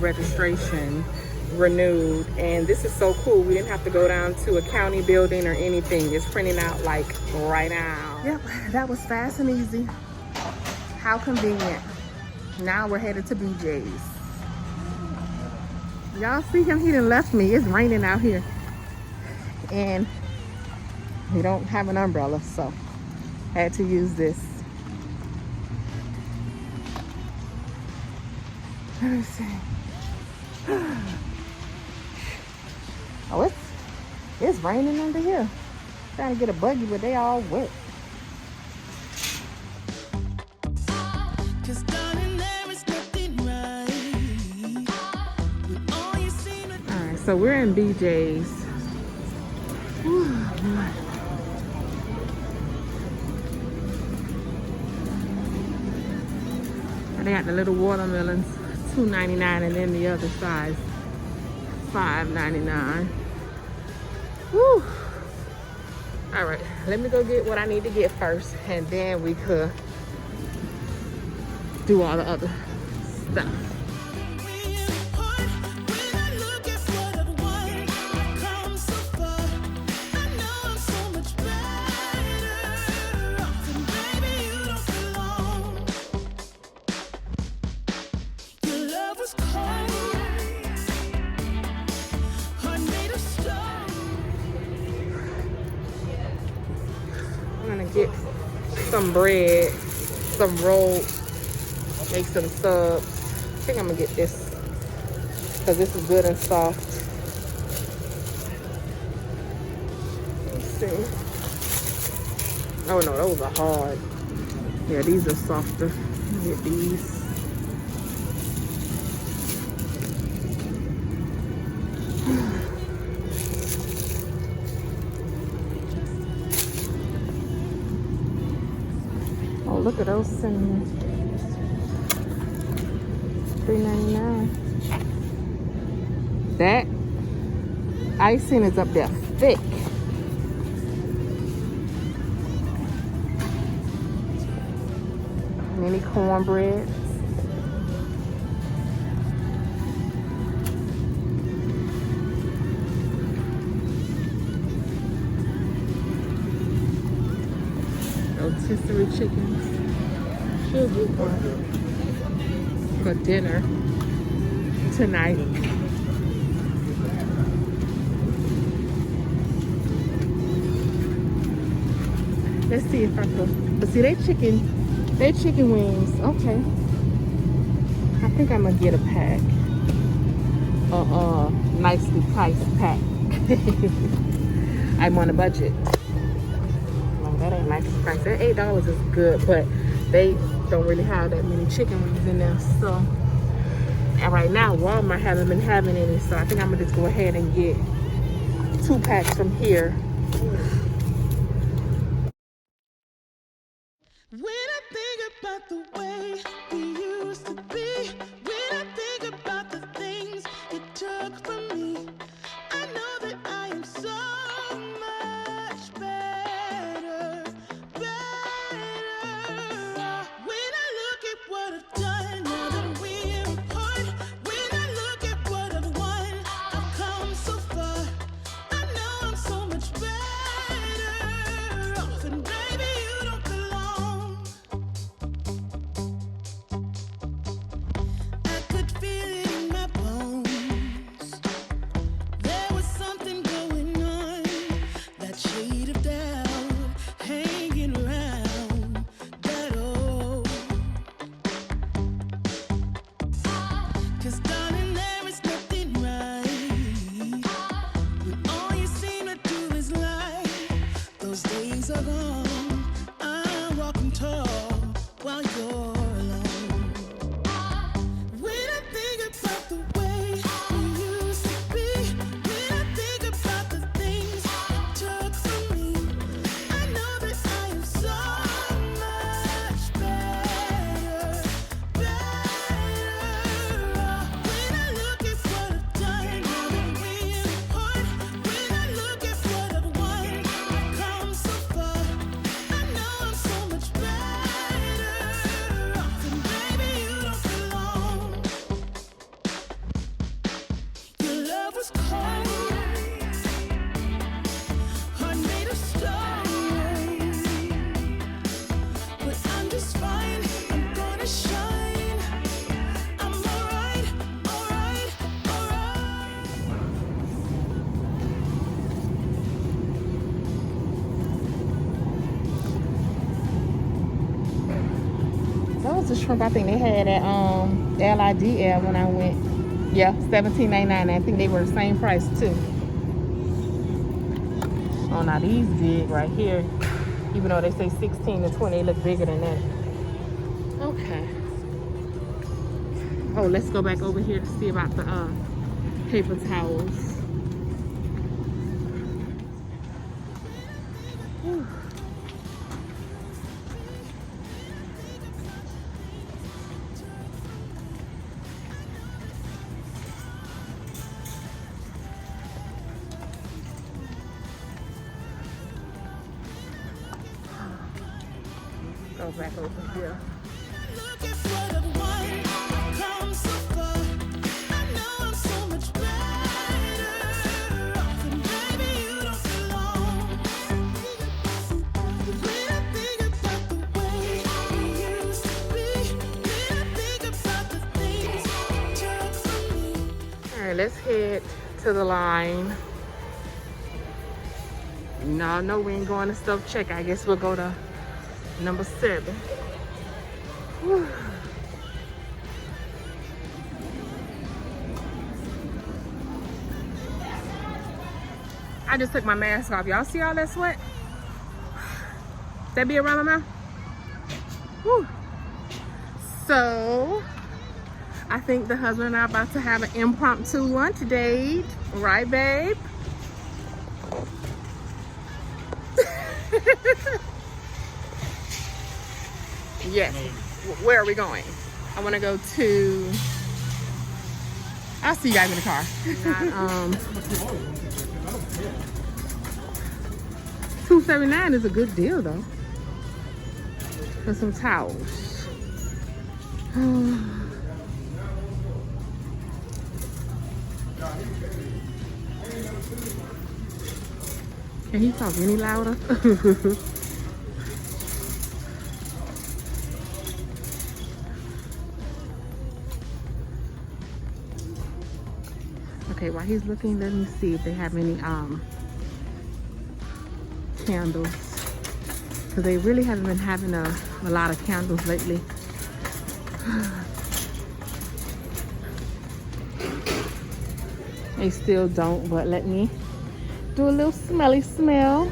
registration renewed, and this is so cool. We didn't have to go down to a county building or anything. It's printing out like right now. Yep, that was fast and easy. How convenient. Now we're headed to BJ's. Y'all see him? He done left me. It's raining out here, and we don't have an umbrella, so had to use this. Let me see. Oh, it's raining under here. Trying to get a buggy, but they all wet. Alright, so we're in BJ's. They got the little watermelons, $2.99, and then the other size, $5.99. Woo! All right, let me go get what I need to get first, and then we could do all the other stuff. Get some bread, some rolls, make some subs. I think I'm gonna get this because this is good and soft. Let's see. Oh no, those are hard. Yeah, these are softer. Get these. Oh, look at those cinnamon. $3.99. That icing is up there thick. Mini cornbread. Rotisserie chickens. Should be for dinner tonight. Let's see if I can. But see, they chicken wings. Okay. I think I'm gonna get a pack. Nicely priced pack. I'm on a budget. That ain't nicely priced. That $8 is good, but they don't really have that many chicken wings in there. So, and right now Walmart haven't been having any, so I think I'm gonna just go ahead and get 2 packs from here. When I think about the way we used to be, when I think about the things it took from me, I know that I am so much better. When I look at what I've done, now that we're apart, when I look at what I've won, I've come so far. I know I'm so much better. was the shrimp I think they had at LIDL when I went. Yeah, $17.99. I think they were the same price too. Oh, now these big right here. Even though they say 16 to 20, they look bigger than that. Okay. Oh, let's go back over here to see about the paper towels. Whew. Go back over here. Looking for the one who comes so far. I know I'm so much better off, and baby you don't belong. When I think about the way we used to be, when I think about the things you took from me. All right, let's head to the line. No, no, we ain't going to stuff check. I guess we'll go to number 7. Whew. I just took my mask off. Y'all see all that sweat? That be around my mouth? Whew. So, I think the husband and I are about to have an impromptu lunch date. Right, babe? Yes. Where are we going? I want to go to... I'll see you guys in the car. $2.79 is a good deal, though. For some towels. Can he talk any louder? Okay, while he's looking, let me see if they have any candles, because they really haven't been having a lot of candles lately. They still don't, but let me do a little smelly smell.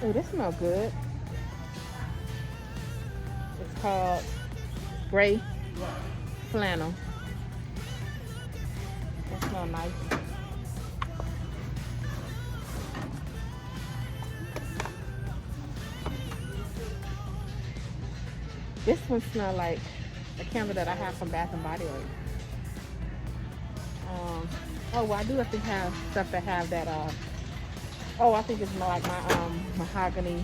Oh, this smells good. It's called Gray Flannel. That smells nice. This one smells like a candle that I have from Bath and Body Works. Oh, well, I do have to have stuff that have that. Oh, I think it's more like my mahogany.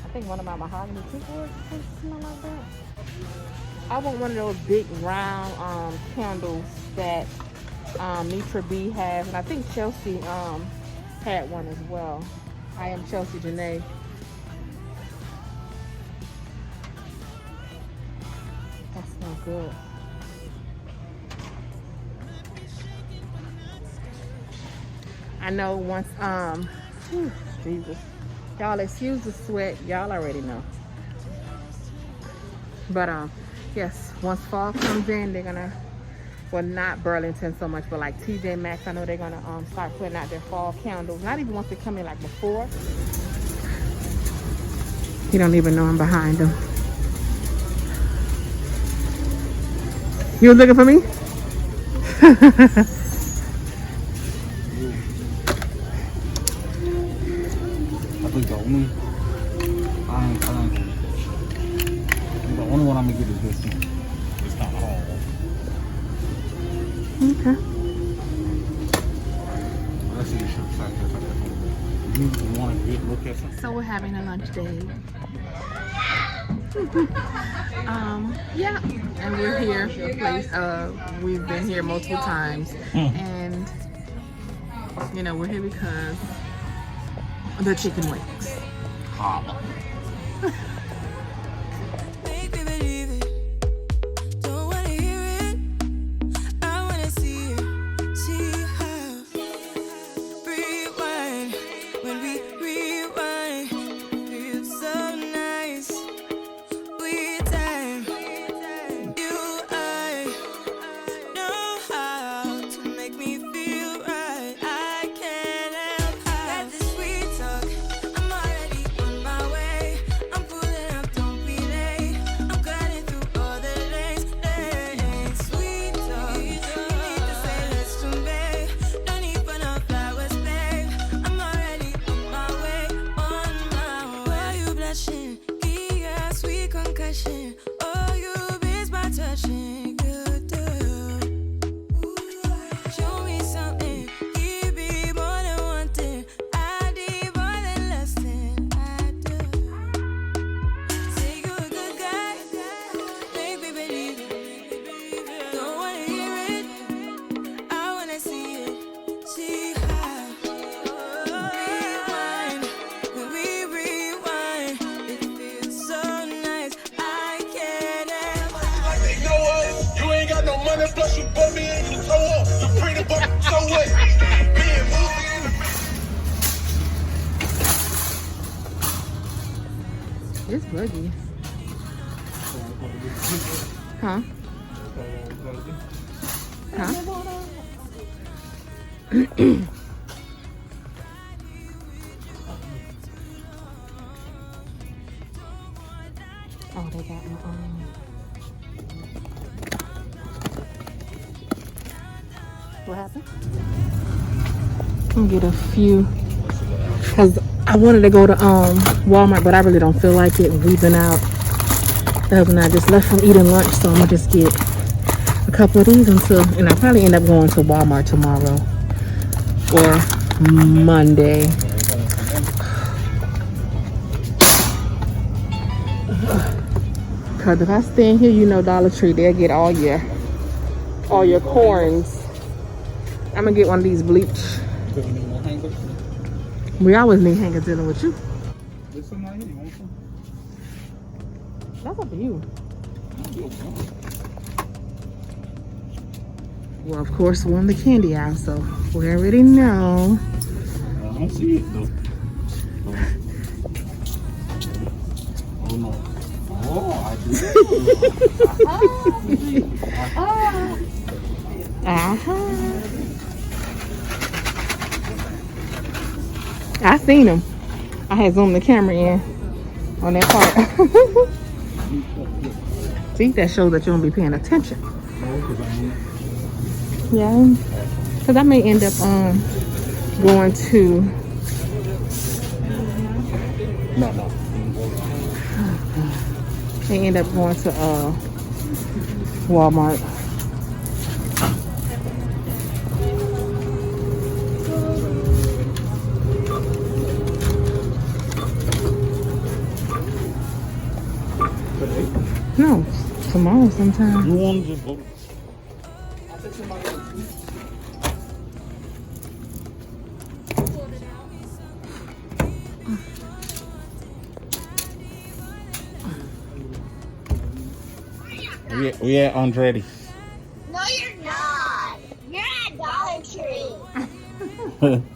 I think one of my mahogany keyboards smell like that. I want one of those big round candles that Nitra B has, and I think Chelsea had one as well. I am Chelsea Janae. That smells good. I know once whew, Jesus. Y'all excuse the sweat, y'all already know. But yes, once fall comes in, they're gonna, well, not Burlington so much, but like TJ Maxx, I know they're gonna start putting out their fall candles. Not even once they come in, like before. You don't even know I'm behind them. You was looking for me? I think the only one I'm gonna get is this one. It's not all. Okay. Let's see the shirts out there. You want a good look at something? So we're having a lunch date. Yeah, and we're here. We've been here multiple times, and you know we're here because of the chicken wings. Holla. Make me believe it. Don't wanna hear it. I wanna see it. See how. Rewind. refreshing. Oh, you beats my touching. Good girl. Show me something. Give me more than one thing. I need more than less than I do. Say you're a good guy. Make me believe it. Don't wanna hear it. I wanna see it. See how. Rewind. When we rewind, it feels so nice. I can't help. You know what? You ain't got no money, plus you put me in the toe up. You pretty but so what? Being movie in the It's buggy. Huh? Huh? Oh, they got my What happened? I'm gonna get a few because I wanted to go to Walmart, but I really don't feel like it. We've been out the other night, just left from eating lunch, so I'm gonna just get a couple of these and I'll probably end up going to Walmart tomorrow or Monday. Cause if I stay in here, you know, Dollar Tree, they'll get all your corns. I'm gonna get one of these bleach. We always need hangers dealing with you. There's some right here. You want some? That's up to you. Well, of course, we're in the candy aisle, so we already know. I don't see it though. Oh no. Oh, I do. I seen him. I had zoomed the camera in on that part. See, that shows that you don't be paying attention. Yeah, because I may end up going to. No. They end up going to Walmart. No, tomorrow sometime. You want to just go? We at Andretti's. No, you're not. You're at Dollar Tree.